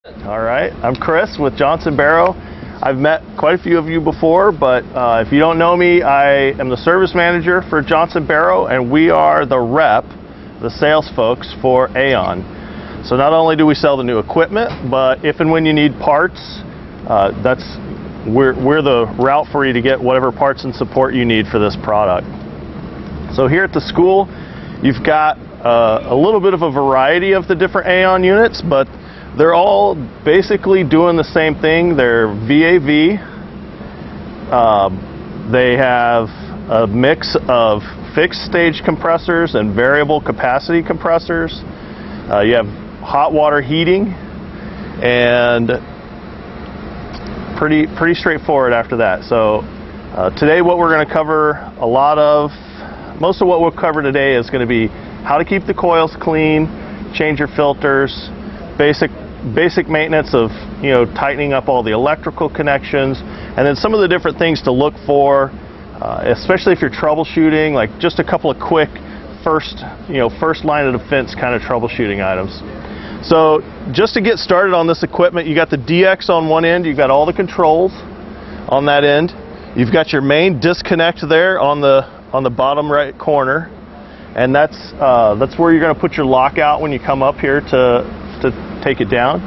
All right, I'm Chris with Johnson Barrow. I've met quite a few of you before, but if you don't know me, I am the service manager for Johnson Barrow, and we are the rep, the sales folks for AAON. So not only do we sell the new equipment, but if and when you need parts, we're the route for you to get whatever parts and support you need for this product. So here at the school, you've got a little bit of a variety of the different AAON units, but they're all basically doing the same thing. They're VAV. They have a mix of fixed stage compressors and variable capacity compressors. You have hot water heating, and pretty straightforward after that. So today what we're going to cover, most of what we'll cover today is going to be how to keep the coils clean, change your filters, basic maintenance of, tightening up all the electrical connections, and then some of the different things to look for, especially if you're troubleshooting, like just a couple of quick first line of defense kind of troubleshooting items. So just to get started on this equipment, you got the DX on one end, you've got all the controls on that end, you've got your main disconnect there on the bottom right corner, and that's where you're going to put your lockout when you come up here to take it down.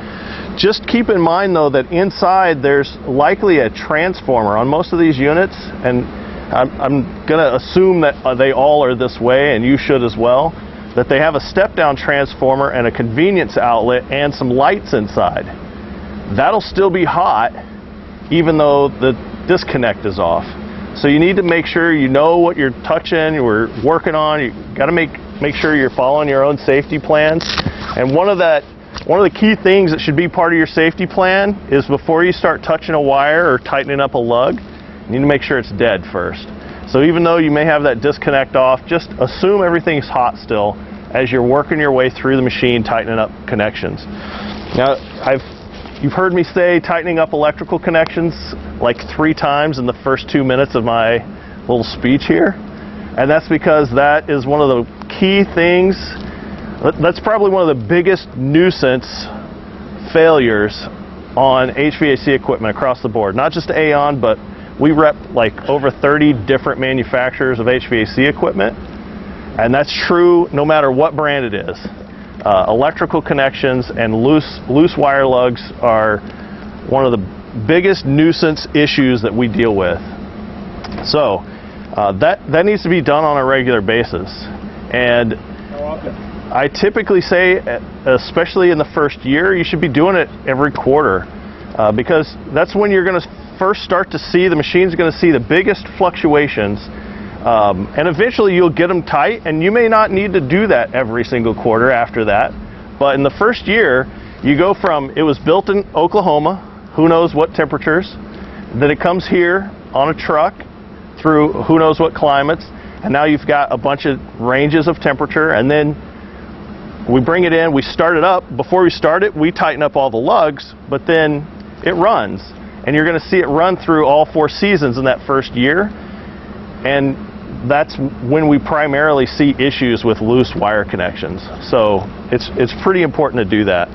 Just keep in mind though that inside there's likely a transformer on most of these units, and I'm going to assume that they all are this way, and you should as well, that they have a step-down transformer and a convenience outlet and some lights inside. That'll still be hot even though the disconnect is off. So you need to make sure you know what you're touching, you're working on. You got to make sure you're following your own safety plans. And one of the key things that should be part of your safety plan is before you start touching a wire or tightening up a lug, you need to make sure it's dead first. So even though you may have that disconnect off, just assume everything's hot still as you're working your way through the machine, tightening up connections. Now, you've heard me say tightening up electrical connections like 3 times in the first 2 minutes of my little speech here. And that's because that is one of the key things. That's probably one of the biggest nuisance failures on HVAC equipment across the board. Not just AAON, but we rep like over 30 different manufacturers of HVAC equipment. And that's true no matter what brand it is. Electrical connections and loose wire lugs are one of the biggest nuisance issues that we deal with. So that needs to be done on a regular basis. And how often? I typically say, especially in the first year, you should be doing it every quarter, because that's when you're going to first start to see, the machine's going to see the biggest fluctuations, and eventually you'll get them tight, and you may not need to do that every single quarter after that. But in the first year, you go from, it was built in Oklahoma, who knows what temperatures, then it comes here on a truck through who knows what climates, and now you've got a bunch of ranges of temperature, and then we bring it in, we start it up. Before we start it, we tighten up all the lugs, but then it runs. And you're going to see it run through all 4 seasons in that first year. And that's when we primarily see issues with loose wire connections. So it's pretty important to do that.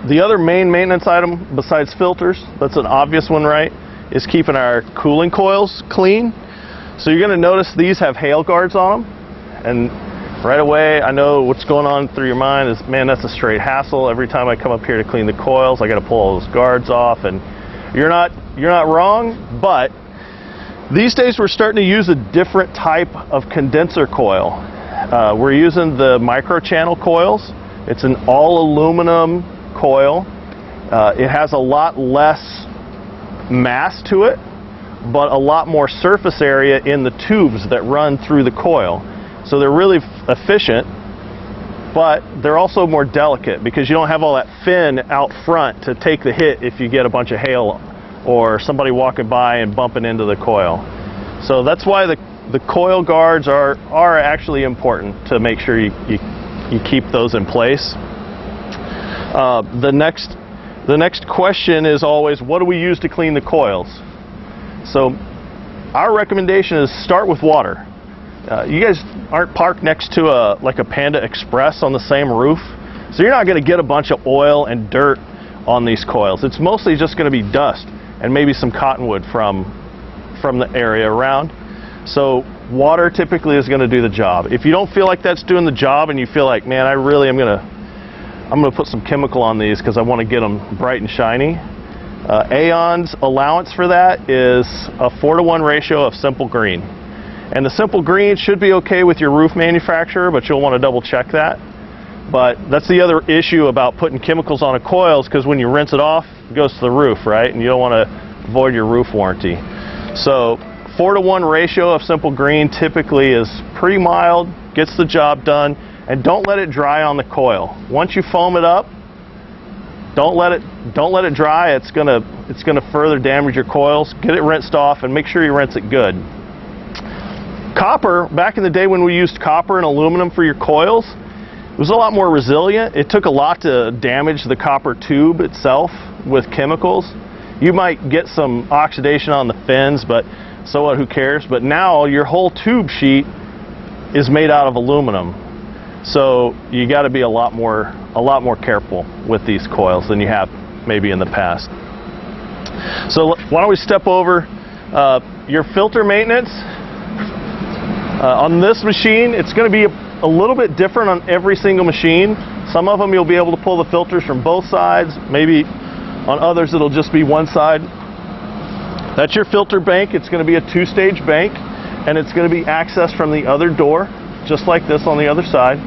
The other main maintenance item besides filters, that's an obvious one, right, is keeping our cooling coils clean. So you're going to notice these have hail guards on them. And right away, I know what's going on through your mind is, man, that's a straight hassle. Every time I come up here to clean the coils, I got to pull all those guards off. And you're not wrong, but these days we're starting to use a different type of condenser coil. We're using the microchannel coils. It's an all aluminum coil. It has a lot less mass to it, but a lot more surface area in the tubes that run through the coil. So they're really efficient, but they're also more delicate because you don't have all that fin out front to take the hit if you get a bunch of hail or somebody walking by and bumping into the coil. So that's why the coil guards are actually important, to make sure you keep those in place. The next question is always, what do we use to clean the coils? So our recommendation is start with water. You guys aren't parked next to like a Panda Express on the same roof. So you're not going to get a bunch of oil and dirt on these coils. It's mostly just going to be dust and maybe some cottonwood from the area around. So water typically is going to do the job. If you don't feel like that's doing the job and you feel like, man, I really am I'm going to put some chemical on these because I want to get them bright and shiny, Aeon's allowance for that is a 4-to-1 ratio of simple green. And the simple green should be okay with your roof manufacturer, but you'll want to double check that. But that's the other issue about putting chemicals on a coil, is because when you rinse it off, it goes to the roof, right? And you don't want to void your roof warranty. So 4-to-1 ratio of simple green typically is pretty mild, gets the job done, and don't let it dry on the coil. Once you foam it up, don't let it dry. It's gonna further damage your coils. Get it rinsed off and make sure you rinse it good. Copper, back in the day when we used copper and aluminum for your coils, it was a lot more resilient. It took a lot to damage the copper tube itself with chemicals. You might get some oxidation on the fins, but so what, who cares? But now your whole tube sheet is made out of aluminum. So you got to be a lot more careful with these coils than you have maybe in the past. So why don't we step over your filter maintenance. On this machine, it's going to be a little bit different on every single machine. Some of them you'll be able to pull the filters from both sides. Maybe on others it'll just be one side. That's your filter bank. It's going to be a 2-stage bank, and it's going to be accessed from the other door, just like this on the other side.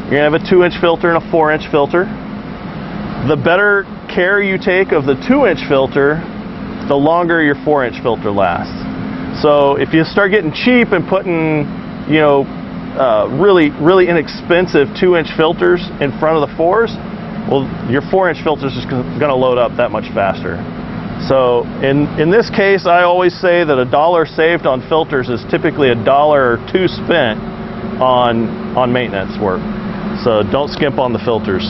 You're going to have a 2-inch filter and a 4-inch filter. The better care you take of the 2-inch filter, the longer your 4-inch filter lasts. So if you start getting cheap and putting, you know, really inexpensive 2-inch filters in front of the 4s, well, your 4-inch filter is just going to load up that much faster. So in this case, I always say that $1 saved on filters is typically $1 or $2 spent on maintenance work. So don't skimp on the filters.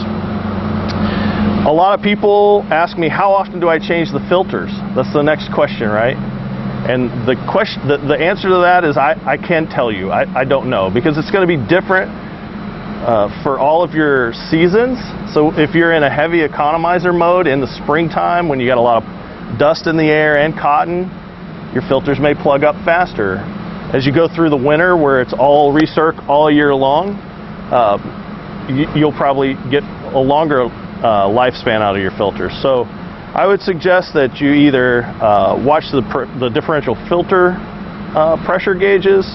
A lot of people ask me, how often do I change the filters? That's the next question, right? And the answer to that is I can't tell you. I don't know, because it's going to be different for all of your seasons. So if you're in a heavy economizer mode in the springtime when you got a lot of dust in the air and cotton, your filters may plug up faster. As you go through the winter where it's all recirc all year long, you'll probably get a longer lifespan out of your filters. So I would suggest that you either watch the differential filter pressure gauges,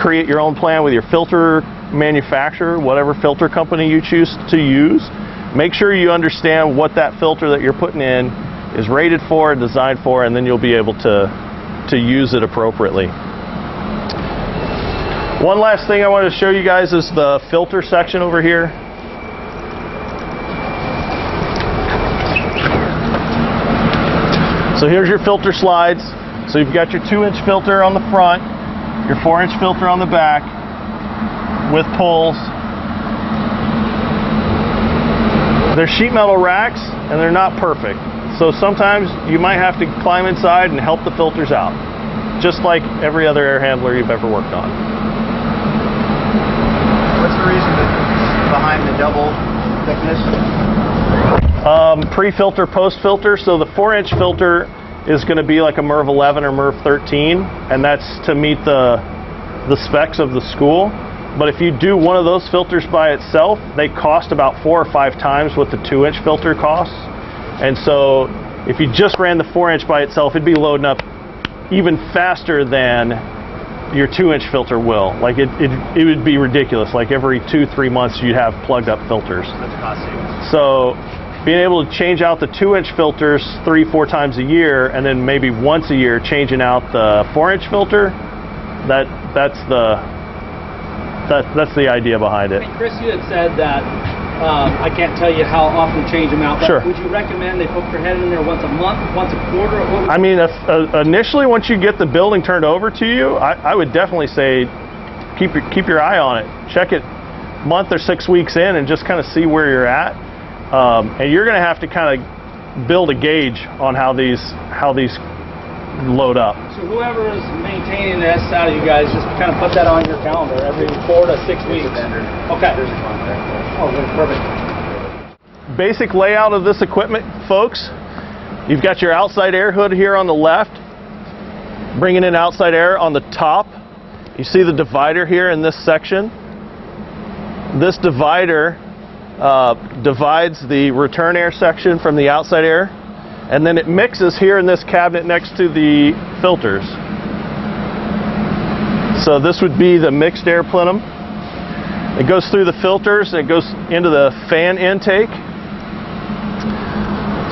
create your own plan with your filter manufacturer, whatever filter company you choose to use. Make sure you understand what that filter that you're putting in is rated for, designed for, and then you'll be able to use it appropriately. One last thing I wanted to show you guys is the filter section over here. So here's your filter slides. So you've got your 2-inch filter on the front, your 4-inch filter on the back with pulls. They're sheet metal racks and they're not perfect. So sometimes you might have to climb inside and help the filters out, just like every other air handler you've ever worked on. What's the reason behind the double thickness? Pre-filter, post-filter. So the 4-inch filter is going to be like a MERV 11 or MERV 13, and that's to meet the specs of the school. But if you do one of those filters by itself, they cost about 4 or 5 times what the 2-inch filter costs. And so if you just ran the 4-inch by itself, it'd be loading up even faster than your 2-inch filter will. Like it would be ridiculous. Like every 2-3 months you'd have plugged up filters. That's cost savings. So being able to change out the 2-inch filters 3-4 times a year, and then maybe once a year changing out the 4-inch filter, that's the idea behind it. Hey, Chris, you had said that I can't tell you how often to change them out, but sure. Would you recommend they poke their head in there once a month, once a quarter? I mean, initially, once you get the building turned over to you, I would definitely say keep your eye on it. Check it month or 6 weeks in and just kind of see where you're at. And you're going to have to kind of build a gauge on how these load up. So whoever is maintaining this out of you guys, just kind of put that on your calendar every 4 to 6 weeks. There's a vendor. Okay. There's a contract there. Oh, perfect. basic layout of this equipment, folks. You've got your outside air hood here on the left, bringing in outside air on the top. You see the divider here in this section. This divider divides the return air section from the outside air, and then it mixes here in this cabinet next to the filters. So this would be the mixed air plenum. It goes through the filters and it goes into the fan intake.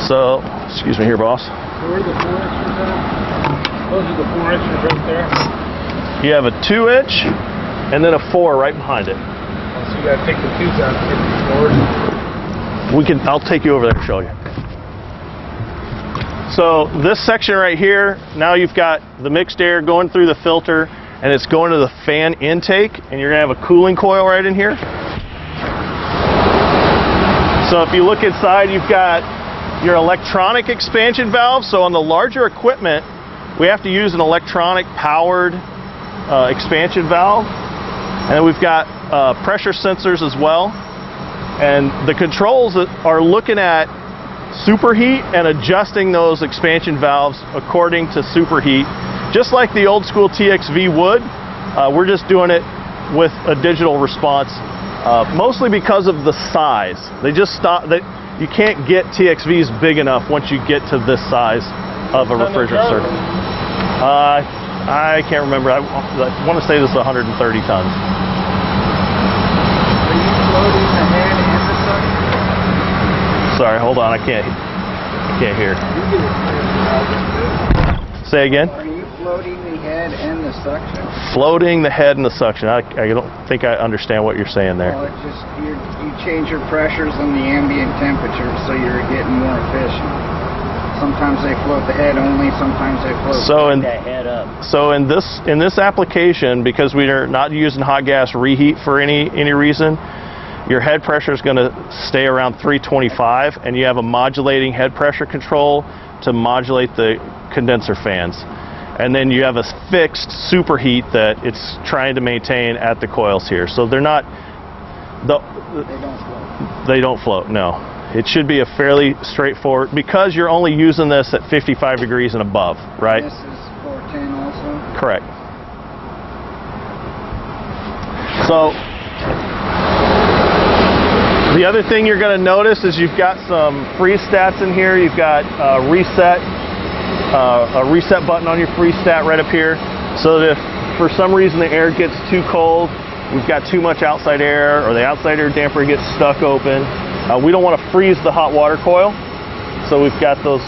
So, excuse me here, boss. Where are the 4 extras at? Those are the 4 extras right there. You have a 2-inch and then a 4 right behind it. So you gotta take the 2s out and take the 4s. I'll take you over there and show you. So this section right here, now you've got the mixed air going through the filter and it's going to the fan intake, and you're gonna have a cooling coil right in here. So if you look inside, you've got your electronic expansion valve. So on the larger equipment, we have to use an electronic powered expansion valve. And then we've got pressure sensors as well. And the controls are looking at superheat and adjusting those expansion valves according to superheat. Just like the old school TXV would, we're just doing it with a digital response, mostly because of the size. They just stop. You can't get TXVs big enough once you get to this size of a refrigerant circuit. I can't remember. I want to say this is 130 tons. Are you floating the head and the suction? Sorry, hold on. I can't hear. Say again. Are you floating the head and the suction? Floating the head and the suction. I don't think I understand what you're saying there. Well, it's just you change your pressures and the ambient temperature so you're getting more efficient. Sometimes they float the head only, sometimes they float that head up. So in this application, because we are not using hot gas reheat for any reason, your head pressure is going to stay around 325, and you have a modulating head pressure control to modulate the condenser fans. And then you have a fixed superheat that it's trying to maintain at the coils here. So they're not, they don't float, no. It should be a fairly straightforward, because you're only using this at 55 degrees and above, right? And this is 410 also? Correct. So the other thing you're going to notice is you've got some freeze stats in here. You've got a reset button on your freeze stat right up here, so that if for some reason the air gets too cold, we've got too much outside air, or the outside air damper gets stuck open, we don't want to freeze the hot water coil, so we've got those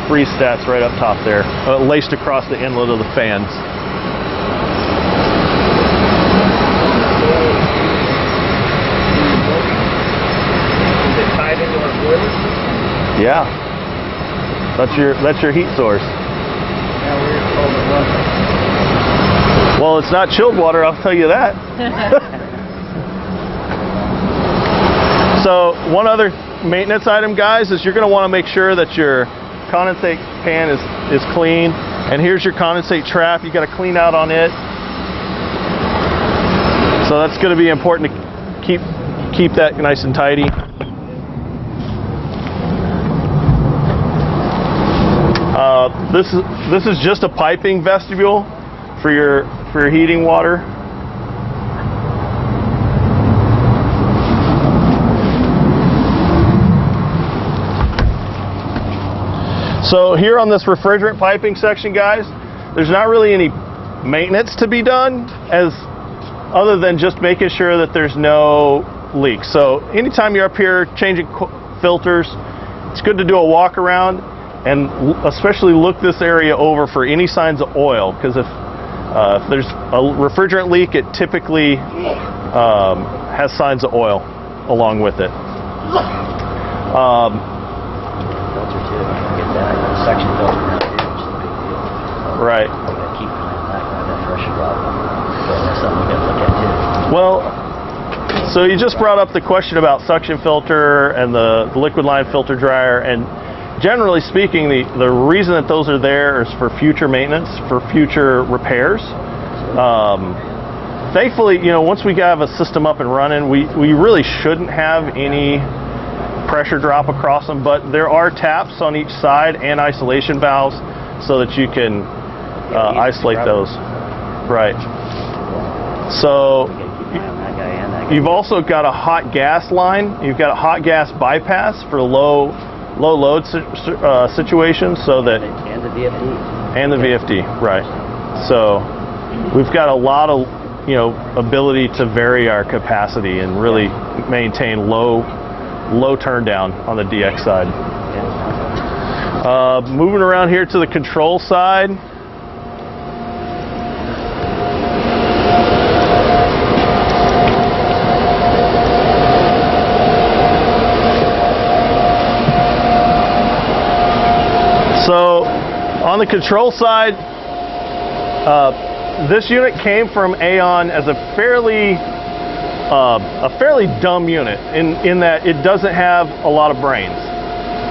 freeze stats right up top there, laced across the inlet of the fans. Is it tied into our boiler system? Yeah, that's your heat source. Yeah, we're told it wasn't. Well, it's not chilled water, I'll tell you that. So one other maintenance item, guys, is you're going to want to make sure that your condensate pan is clean. And here's your condensate trap. You got to clean out on it. So that's going to be important to keep that nice and tidy. This is just a piping vestibule for your heating water. So here on this refrigerant piping section, guys, there's not really any maintenance to be done other than just making sure that there's no leaks. So anytime you're up here changing filters, it's good to do a walk around and especially look this area over for any signs of oil, because if there's a refrigerant leak, it typically has signs of oil along with it. Suction filter around here, which is a big deal. Right. We gotta keep an eye on that pressure drop. So that's something we gotta look at too. Well, so you just brought up the question about suction filter and the liquid line filter dryer, and generally speaking, the reason that those are there is for future maintenance, for future repairs. Thankfully, once we have a system up and running, we really shouldn't have any pressure drop across them, but there are taps on each side and isolation valves so that you can isolate those. Right. So you've also got a hot gas line. You've got a hot gas bypass for low load situations, so that and the VFD. And the VFD, right. So we've got a lot of ability to vary our capacity and really maintain low turn down on the DX side. Moving around here to the control side. So on the control side, this unit came from AAON as a fairly dumb unit in that it doesn't have a lot of brains.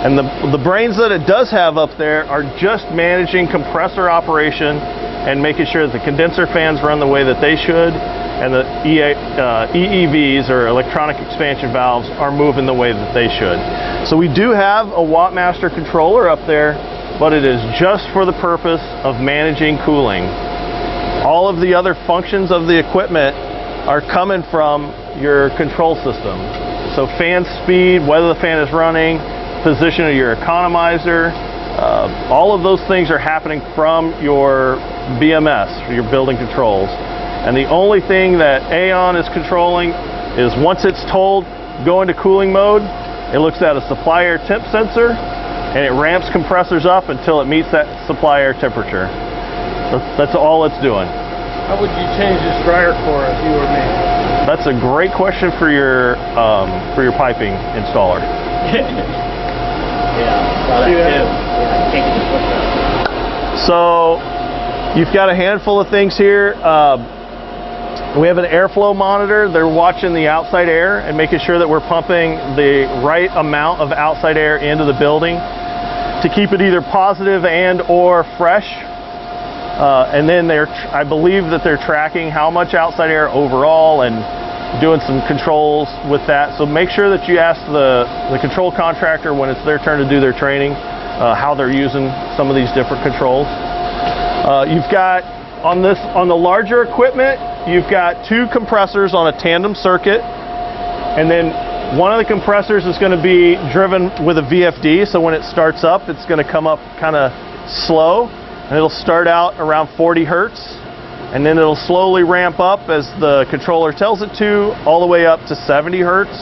And the brains that it does have up there are just managing compressor operation and making sure that the condenser fans run the way that they should, and the EEVs, or electronic expansion valves, are moving the way that they should. So we do have a Wattmaster controller up there, but it is just for the purpose of managing cooling. All of the other functions of the equipment are coming from your control system. So fan speed, whether the fan is running, position of your economizer, all of those things are happening from your BMS, your building controls. And the only thing that AAON is controlling is, once it's told go into cooling mode, it looks at a supply air temp sensor and it ramps compressors up until it meets that supply air temperature. That's all it's doing. How would you change this dryer core if you were me? That's a great question for your piping installer. So you've got a handful of things here. We have an airflow monitor. They're watching the outside air and making sure that we're pumping the right amount of outside air into the building to keep it either positive and or fresh. And then I believe that they're tracking how much outside air overall and doing some controls with that. So make sure that you ask the control contractor when it's their turn to do their training, how they're using some of these different controls. You've got on the larger equipment, you've got 2 compressors on a tandem circuit, and then one of the compressors is going to be driven with a VFD. So when it starts up, it's going to come up kind of slow, and it'll start out around 40 hertz, and then it'll slowly ramp up as the controller tells it to, all the way up to 70 hertz,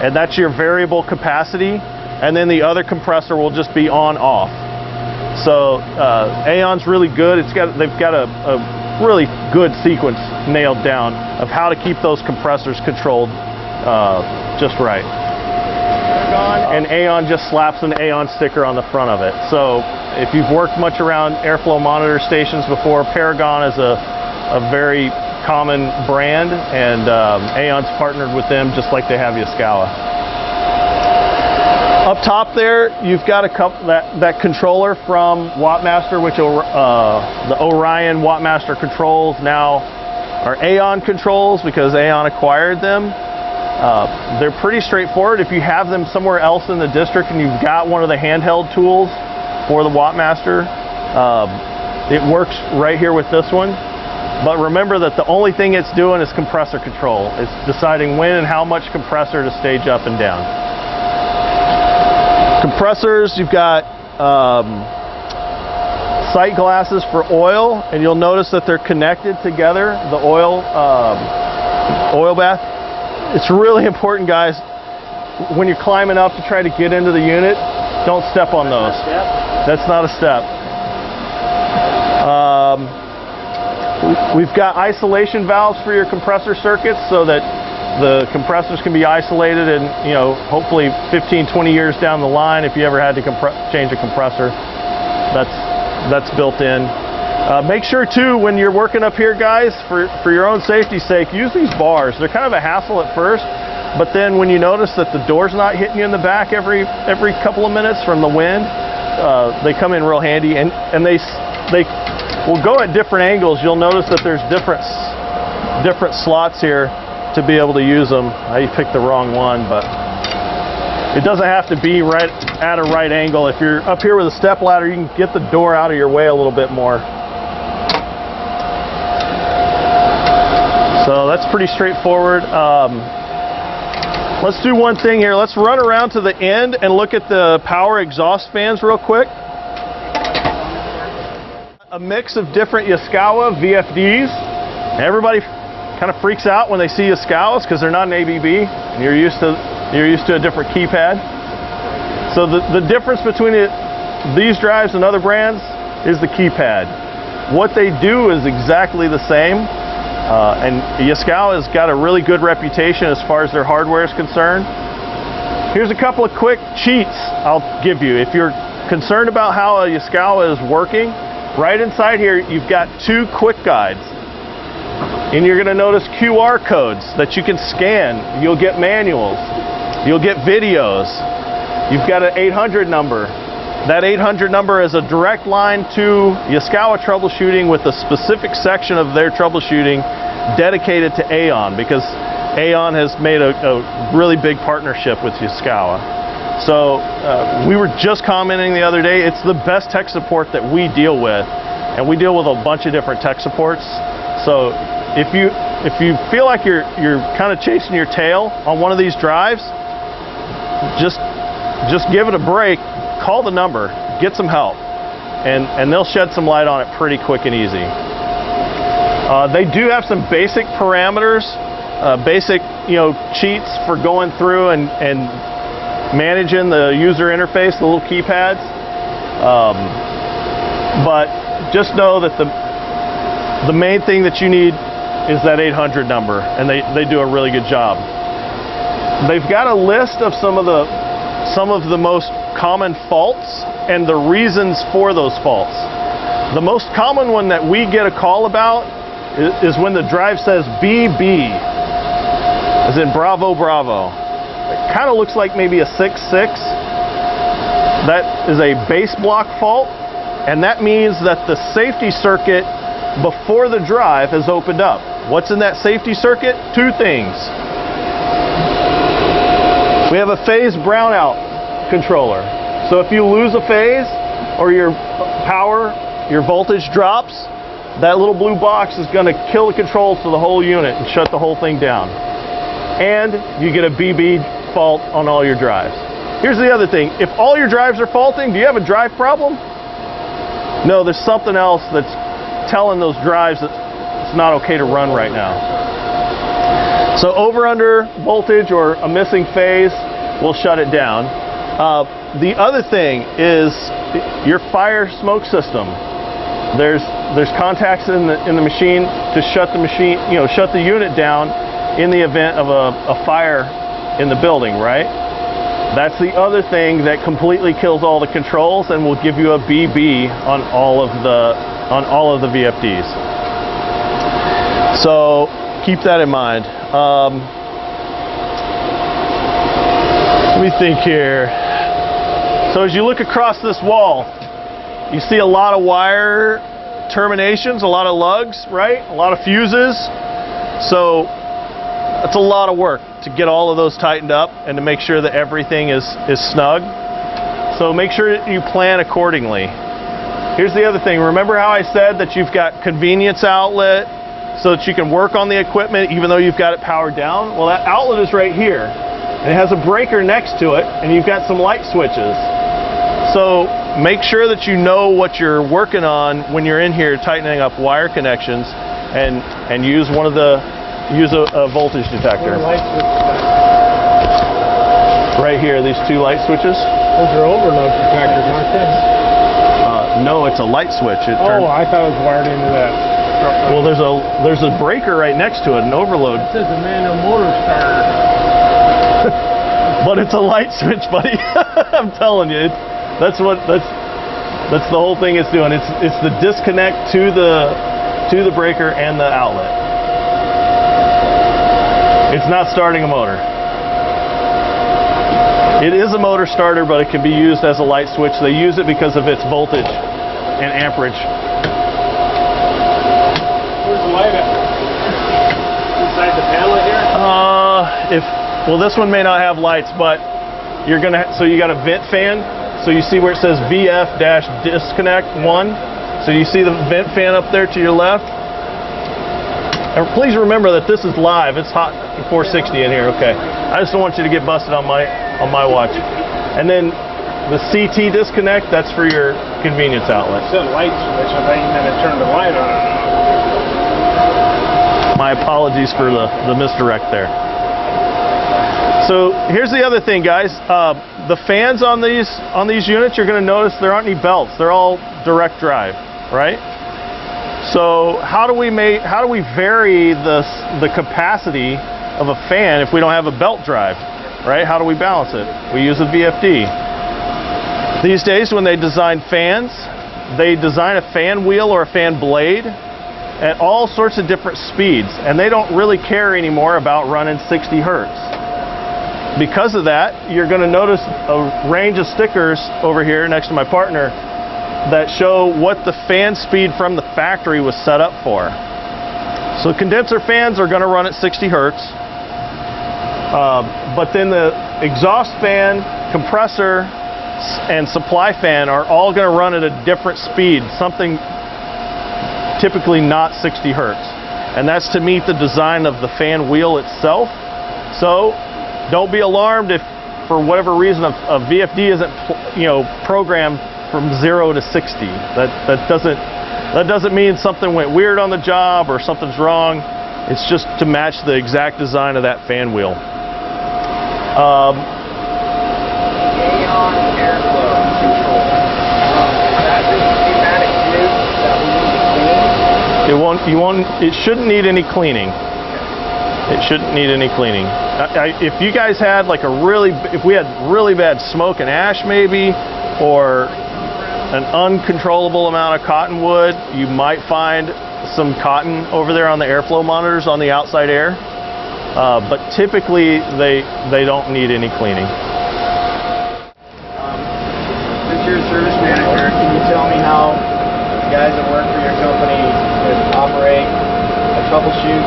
and that's your variable capacity. And then the other compressor will just be on off. So AAON's really good. They've got a really good sequence nailed down of how to keep those compressors controlled just right. And AAON just slaps an AAON sticker on the front of it. So if you've worked much around airflow monitor stations before, Paragon is a very common brand, and AAON's partnered with them just like they have Yaskawa. Up top there, you've got that controller from Wattmaster, which the Orion Wattmaster controls now are AAON controls because AAON acquired them. They're pretty straightforward. If you have them somewhere else in the district and you've got one of the handheld tools for the Wattmaster, it works right here with this one. But remember that the only thing it's doing is compressor control. It's deciding when and how much compressor to stage up and down. Compressors, you've got sight glasses for oil, and you'll notice that they're connected together, the oil bath. It's really important, guys, when you're climbing up to try to get into the unit, don't step on those. That's not a step. We've got isolation valves for your compressor circuits so that the compressors can be isolated, and hopefully 15-20 years down the line, if you ever had to change a compressor, that's built in. Make sure too, when you're working up here, guys, for your own safety's sake, use these bars. They're kind of a hassle at first, but then when you notice that the door's not hitting you in the back every couple of minutes from the wind, they come in real handy, and they will go at different angles. You'll notice that there's different slots here to be able to use them. I picked the wrong one, but It doesn't have to be right at a right angle. If you're up here with a step ladder, you can get the door out of your way a little bit more. So that's pretty straightforward. Let's do one thing here. Let's run around to the end and look at the power exhaust fans real quick. A mix of different Yaskawa VFDs. Everybody kind of freaks out when they see Yaskawas because they're not an ABB. And you're used to a different keypad. So the difference between these drives and other brands is the keypad. What they do is exactly the same. And Yaskawa has got a really good reputation as far as their hardware is concerned. Here's a couple of quick cheats I'll give you. If you're concerned about how a Yaskawa is working, right inside here you've got 2 quick guides. And you're going to notice QR codes that you can scan. You'll get manuals. You'll get videos. You've got an 800 number. That 800 number is a direct line to Yaskawa troubleshooting with a specific section of their troubleshooting dedicated to Aon, because Aon has made a really big partnership with Yaskawa. So we were just commenting the other day, it's the best tech support that we deal with, and we deal with a bunch of different tech supports. So if you feel like you're kind of chasing your tail on one of these drives, just give it a break. Call the number, get some help, and they'll shed some light on it pretty quick and easy. They do have some basic parameters, basic cheats for going through and managing the user interface, the little keypads. But just know that the main thing that you need is that 800 number, and they do a really good job. They've got a list of some of the most common faults and the reasons for those faults. The most common one that we get a call about is when the drive says BB, as in Bravo Bravo. It kind of looks like maybe a 6.6. That is a base block fault, and that means that the safety circuit before the drive has opened up. What's in that safety circuit? 2 things. We have a phase brownout controller. So if you lose a phase or your power, your voltage drops, that little blue box is going to kill the controls to the whole unit and shut the whole thing down. And you get a BB fault on all your drives. Here's the other thing. If all your drives are faulting, do you have a drive problem? No, there's something else that's telling those drives that it's not okay to run right now. So over under voltage or a missing phase will shut it down. The other thing is your fire smoke system. There's contacts in the machine to shut the machine, shut the unit down in the event of a fire in the building, right? That's the other thing that completely kills all the controls and will give you a BB on all of the VFDs. So keep that in mind. Let me think here. So as you look across this wall, you see a lot of wire terminations, a lot of lugs, right? A lot of fuses. So that's a lot of work to get all of those tightened up and to make sure that everything is snug. So make sure that you plan accordingly. Here's the other thing. Remember how I said that you've got convenience outlet so that you can work on the equipment even though you've got it powered down? Well, that outlet is right here. And it has a breaker next to it, and you've got some light switches. So make sure that you know what you're working on when you're in here tightening up wire connections, and use a voltage detector. Right here, these 2 light switches. Those are overload protectors, aren't they? No, it's a light switch. I thought it was wired into that. Well, there's a breaker right next to it, an overload. It says a manual motor starter. But it's a light switch, buddy. I'm telling you, that's the whole thing it's doing. It's the disconnect to the breaker and the outlet. It's not starting a motor. It is a motor starter, but it can be used as a light switch. They use it because of its voltage and amperage. Where's the light at? Inside the panel here? Well, this one may not have lights, but you're gonna, so you got a vent fan. So you see where it says VF-disconnect 1. So you see the vent fan up there to your left. And please remember that this is live. It's hot 460 in here. Okay. I just don't want you to get busted on my watch. And then the CT disconnect, that's for your convenience outlet. It said light switch, I think, and then it turned the light on. My apologies for the misdirect there. So here's the other thing, guys. The fans on these units, you're going to notice there aren't any belts. They're all direct drive, right? So how do we vary the capacity of a fan if we don't have a belt drive, right? How do we balance it? We use a VFD. These days, when they design fans, they design a fan wheel or a fan blade at all sorts of different speeds, and they don't really care anymore about running 60 hertz. Because of that, you're going to notice a range of stickers over here next to my partner that show what the fan speed from the factory was set up for. So condenser fans are going to run at 60 hertz, but then the exhaust fan, compressor, and supply fan are all going to run at a different speed, something typically not 60 hertz. And that's to meet the design of the fan wheel itself. So don't be alarmed if, for whatever reason, a VFD isn't, programmed from 0 to 60. That doesn't mean something went weird on the job or something's wrong. It's just to match the exact design of that fan wheel. Aeon airflow control. Is that just pneumatic tubes that we need to clean? It shouldn't need any cleaning. It shouldn't need any cleaning. If you guys had like if we had really bad smoke and ash maybe, or an uncontrollable amount of cottonwood, you might find some cotton over there on the airflow monitors on the outside air. But typically they don't need any cleaning. Since you're a service manager, can you tell me how guys that work for your company would operate a troubleshoot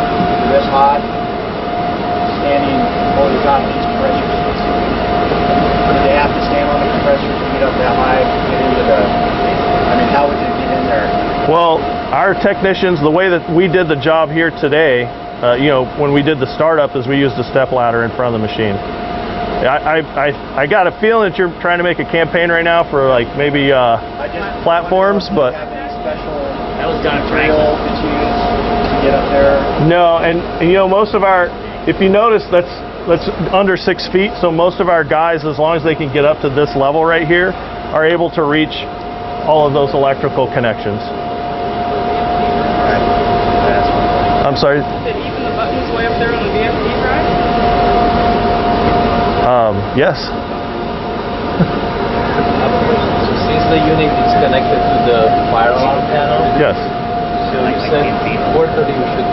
this hot, standing horizontal compressors? Do they have to stand on the compressors to get up that high to get into how would you get in there? Well, our technicians, the way that we did the job here today, when we did the startup, is we used a step ladder in front of the machine. I got a feeling that you're trying to make a campaign right now for like maybe platforms, but That was done at material to choose to get up there. no. And most of our, if you notice, that's under 6 feet. So most of our guys, as long as they can get up to this level right here, are able to reach all of those electrical connections. I'm sorry. Even the buttons way up there on the VFD drive? Yes. Since the unit is connected to the fire alarm panel, Yes. so you said quarterly you should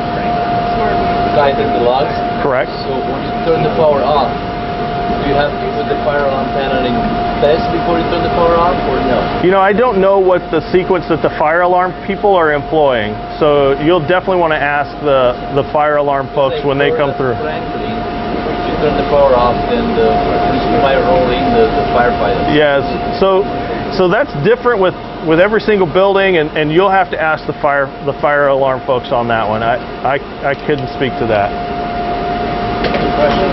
tighten the lugs. Correct. So when you turn the power off, do you have to put the fire alarm panel in test before you turn the power off, or no? I don't know what the sequence that the fire alarm people are employing. So you'll definitely want to ask the fire alarm folks when they come through. Frankly, if you turn the power off, then the fire rolling, the firefighter. Yes. So that's different with every single building, and you'll have to ask the fire alarm folks on that one. I couldn't speak to that. Question.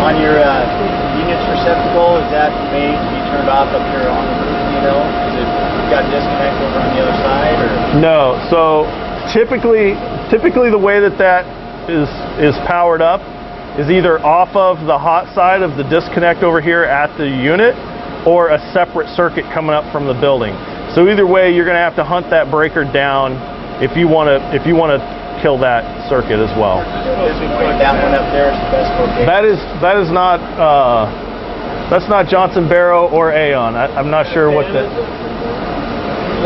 On your unit's receptacle, is that made to be turned off up here on the roof, Is it got disconnect over on the other side, or? No. So typically the way that is powered up is either off of the hot side of the disconnect over here at the unit, or a separate circuit coming up from the building. So either way, you're going to have to hunt that breaker down if you want to kill that circuit as well. That one up there is the best location. That is not that's not Johnson Barrow or Aeon. I'm not sure what that.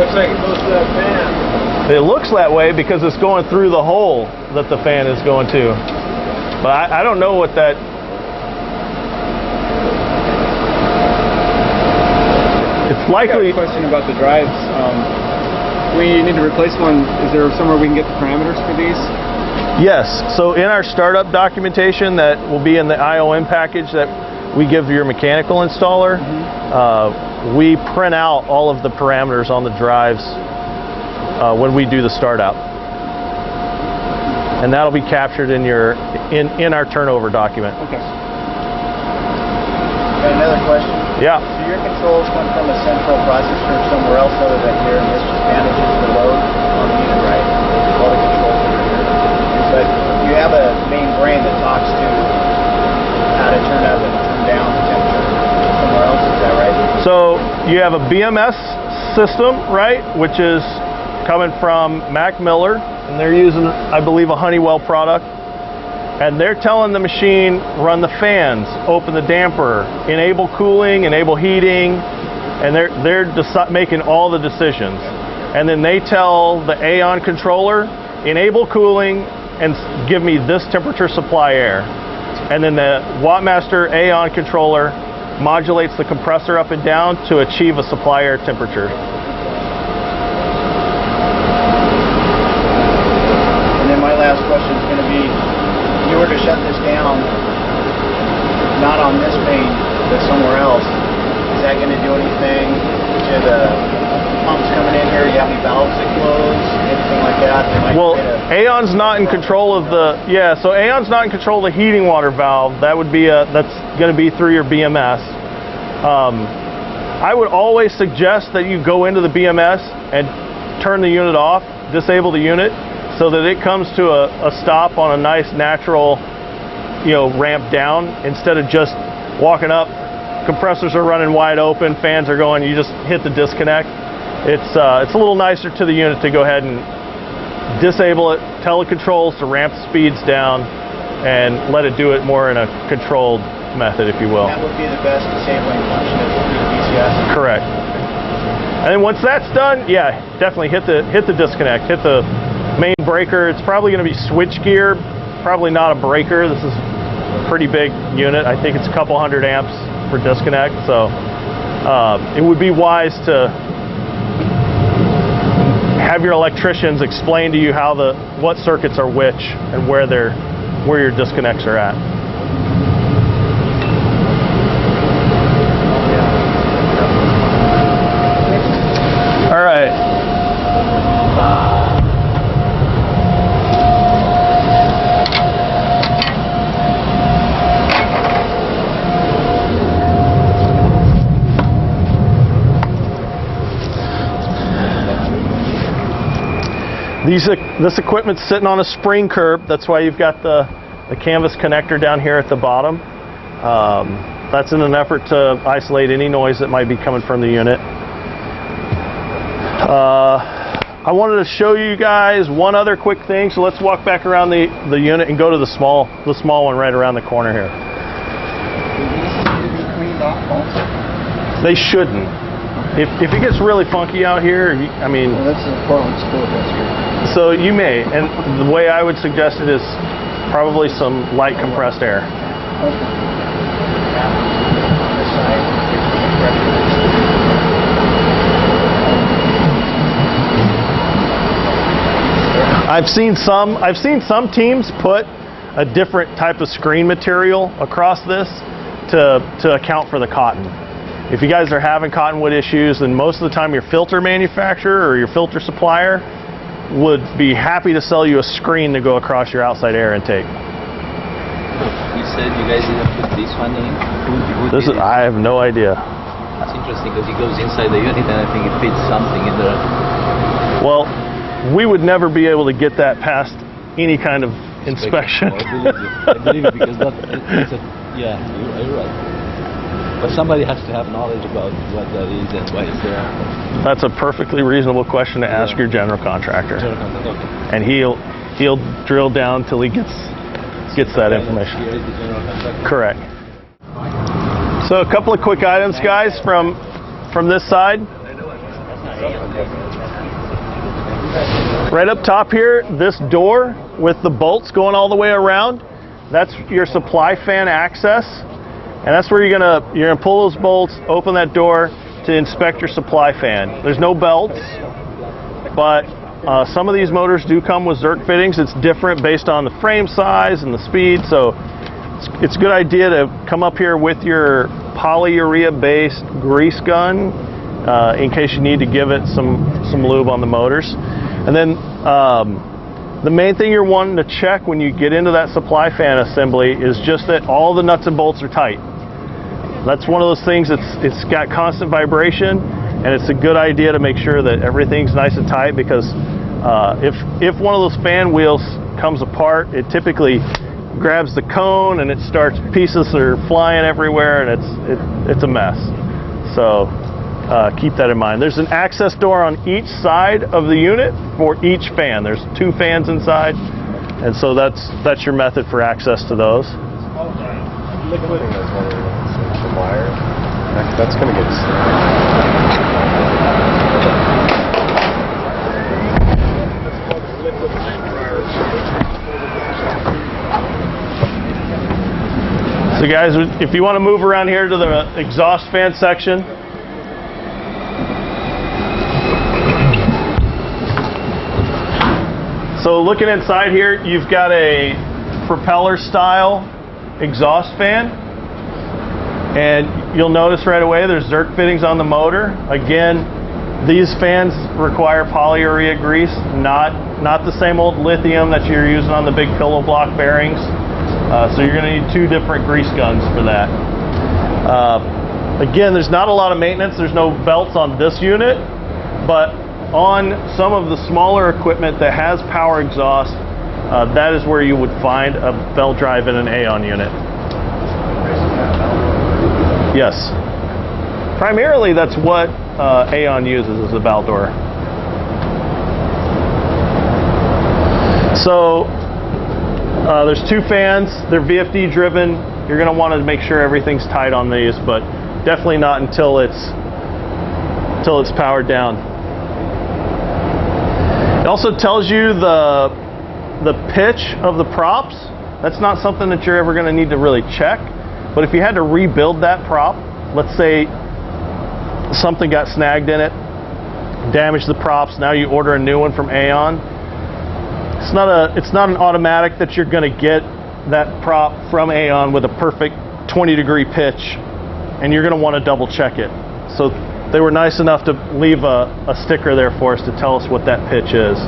Looks like it goes to that fan. It looks that way because it's going through the hole that the fan is going to. But I don't know what that. It's likely. I got a question about the drives. We need to replace one. Is there somewhere we can get the parameters for these? Yes. So in our startup documentation that will be in the IOM package that we give your mechanical installer. We print out all of the parameters on the drives when we do the startup, and that'll be captured in our turnover document. Okay. Got another question? Yeah. So your controls come from a central processor or somewhere else other than here, and this just manages the load on the unit, right? All the controls that are here. But you have a main brain that talks to how to turn up and turn down the temperature somewhere else, is that right? So you have a BMS system, right, which is coming from Mac Miller, and they're using, I believe, a Honeywell product. And they're telling the machine, run the fans, open the damper, enable cooling, enable heating, and they're making all the decisions. And then they tell the Aeon controller, enable cooling and give me this temperature supply air. And then the Wattmaster Aeon controller modulates the compressor up and down to achieve a supply air temperature. And then my last question is going to be, if you were to shut this down, not on this main, but somewhere else, is that going to do anything to the pumps coming in here? Do you have any valves that close, anything like that? Well, Aeon's not in control of so Aeon's not in control of the heating water valve. That would be that's going to be through your BMS. I would always suggest that you go into the BMS and turn the unit off, disable the unit, so that it comes to a stop on a nice natural, ramp down, instead of just walking up. Compressors are running wide open, fans are going, you just hit the disconnect. It's a little nicer to the unit to go ahead and disable it, tell the controls to ramp the speeds down, and let it do it more in a controlled method, if you will. That would be the best disabling function of the BCS. Correct. And then once that's done, yeah, definitely hit the disconnect, hit the main breaker. It's probably going to be switch gear, probably not a breaker. This is a pretty big unit. I think it's a couple hundred amps for disconnect, so it would be wise to have your electricians explain to you what circuits are which and where your disconnects are at. All right. This equipment's sitting on a spring curb. That's why you've got the canvas connector down here at the bottom. That's in an effort to isolate any noise that might be coming from the unit. I wanted to show you guys one other quick thing, so let's walk back around the unit and go to the small one right around the corner here. They shouldn't. If it gets really funky out here, I mean... Well, that's a Portland school history. So you may, and the way I would suggest it is probably some light compressed air. I've seen some teams put a different type of screen material across this to account for the cotton. If you guys are having cottonwood issues, then most of the time your filter manufacturer or your filter supplier would be happy to sell you a screen to go across your outside air intake. You said you guys didn't put this one in? I have no idea. It's interesting because it goes inside the unit and I think it fits something in there. Well, we would never be able to get that past any kind of inspection. I believe it because you're right. But somebody has to have knowledge about what that is and why it's there. That's a perfectly reasonable question to ask your general contractor. Okay. And he'll drill down till he gets that information. Correct. So a couple of quick items, guys, from this side. Right up top here, this door with the bolts going all the way around, that's your supply fan access. And that's where you're gonna pull those bolts, open that door to inspect your supply fan. There's no belts, but some of these motors do come with Zerk fittings. It's different based on the frame size and the speed. So it's a good idea to come up here with your polyurea-based grease gun in case you need to give it some lube on the motors. And then the main thing you're wanting to check when you get into that supply fan assembly is just that all the nuts and bolts are tight. That's one of those things it's got constant vibration, and it's a good idea to make sure that everything's nice and tight, because if one of those fan wheels comes apart, it typically grabs the cone and it starts, pieces are flying everywhere, and it's a mess. So keep that in mind. There's an access door on each side of the unit for each fan. There's 2 fans inside, and so that's your method for access to those. Liquid. Some wire. That's going to get. So guys, if you want to move around here to the exhaust fan section. So looking inside here, you've got a propeller style exhaust fan, and you'll notice right away there's Zerk fittings on the motor. Again, these fans require polyurea grease, not the same old lithium that you're using on the big pillow block bearings. So you're going to need 2 different grease guns for that. Again, there's not a lot of maintenance. There's no belts on this unit, but on some of the smaller equipment that has power exhaust, that is where you would find a belt drive in an Aeon unit. Yes. Primarily, that's what Aeon uses, as a belt door. So there's 2 fans. They're VFD driven. You're going to want to make sure everything's tight on these, but definitely not until it's powered down. It also tells you the pitch of the props. That's not something that you're ever going to need to really check. But if you had to rebuild that prop, let's say something got snagged in it, damaged the props, now you order a new one from Aeon, it's not an automatic that you're going to get that prop from Aeon with a perfect 20-degree pitch, and you're going to want to double check it. So they were nice enough to leave a sticker there for us to tell us what that pitch is.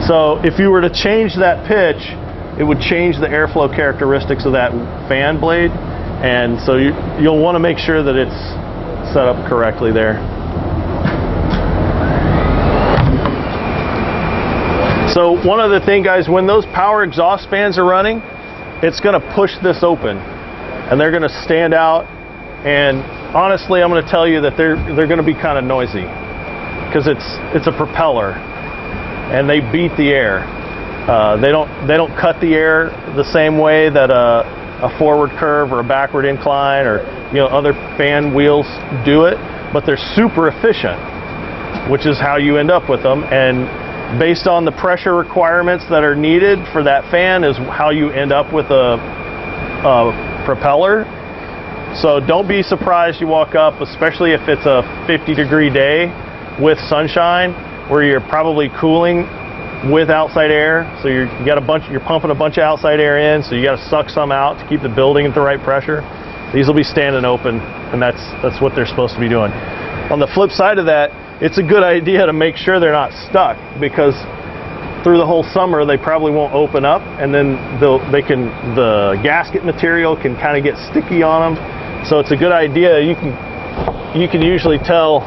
So if you were to change that pitch, it would change the airflow characteristics of that fan blade, and so you'll want to make sure that it's set up correctly there. So one other thing, guys, when those power exhaust fans are running, it's going to push this open, and they're going to stand out. And honestly, I'm going to tell you that they're going to be kind of noisy, because it's a propeller, and they beat the air. They don't cut the air the same way that a forward curve or a backward incline or other fan wheels do it, but they're super efficient, which is how you end up with them. And based on the pressure requirements that are needed for that fan is how you end up with a propeller. So don't be surprised you walk up, especially if it's a 50-degree day with sunshine, where you're probably cooling with outside air. So you're pumping a bunch of outside air in, so you got to suck some out to keep the building at the right pressure. These will be standing open, and that's what they're supposed to be doing. On the flip side of that, it's a good idea to make sure they're not stuck, because through the whole summer they probably won't open up, and then the gasket material can kind of get sticky on them. So it's a good idea. You can usually tell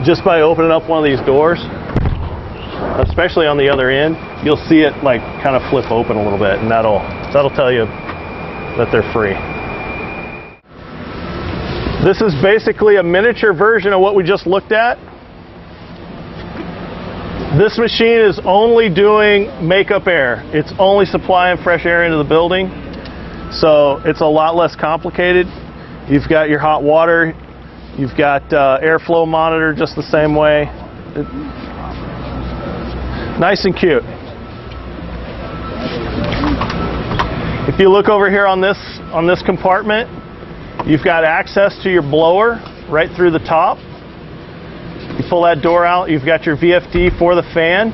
just by opening up one of these doors, especially on the other end. You'll see it like kind of flip open a little bit, and that'll tell you that they're free. This is basically a miniature version of what we just looked at. This machine is only doing makeup air. It's only supplying fresh air into the building, so it's a lot less complicated. You've got your hot water, you've got airflow monitor just the same way. Nice and cute. If you look over here on this compartment, you've got access to your blower right through the top. You pull that door out, you've got your VFD for the fan.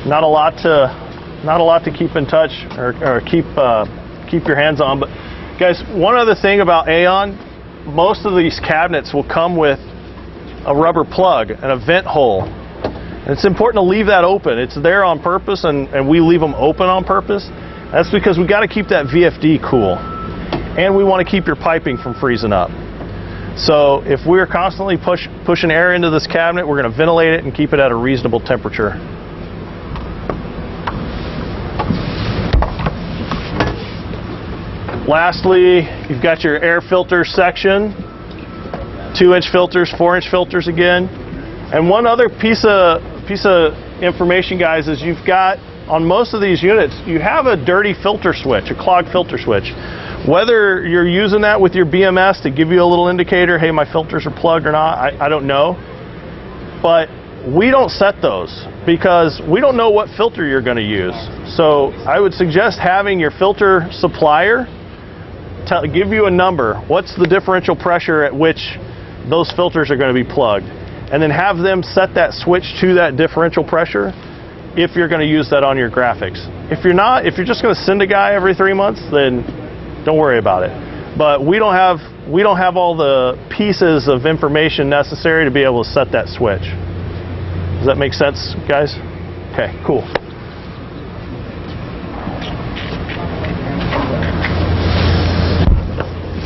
Not a lot to keep in touch or keep your hands on. But guys, one other thing about AAON, most of these cabinets will come with a rubber plug and a vent hole. And it's important to leave that open. It's there on purpose, and we leave them open on purpose. That's because we got to keep that VFD cool. And we want to keep your piping from freezing up. So if we're constantly pushing air into this cabinet, we're going to ventilate it and keep it at a reasonable temperature. Lastly, you've got your air filter section, 2-inch filters, 4-inch filters again. And one other piece of information, guys, is you've got, on most of these units, you have a dirty filter switch, a clogged filter switch. Whether you're using that with your BMS to give you a little indicator, hey, my filters are plugged or not, I don't know. But we don't set those because we don't know what filter you're going to use. So I would suggest having your filter supplier give you a number. What's the differential pressure at which those filters are going to be plugged? And then have them set that switch to that differential pressure if you're going to use that on your graphics. If you're not, if you're just going to send a guy every 3 months, then don't worry about it. But we don't have all the pieces of information necessary to be able to set that switch. Does that make sense, guys? Okay, cool.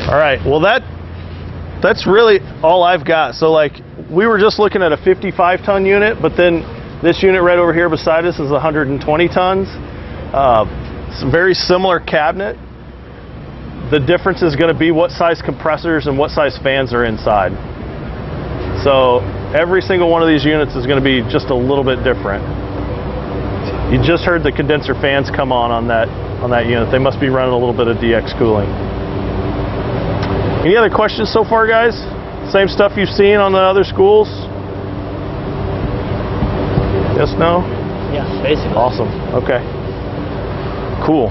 All right, well that's really all I've got. So like, we were just looking at a 55-ton unit, but then this unit right over here beside us is 120 tons. It's a very similar cabinet. The difference is going to be what size compressors and what size fans are inside. So every single one of these units is going to be just a little bit different. You just heard the condenser fans come on that unit. They must be running a little bit of DX cooling. Any other questions so far, guys? Same stuff you've seen on the other schools? Yes, no? Yeah, basically. Awesome. Okay. Cool.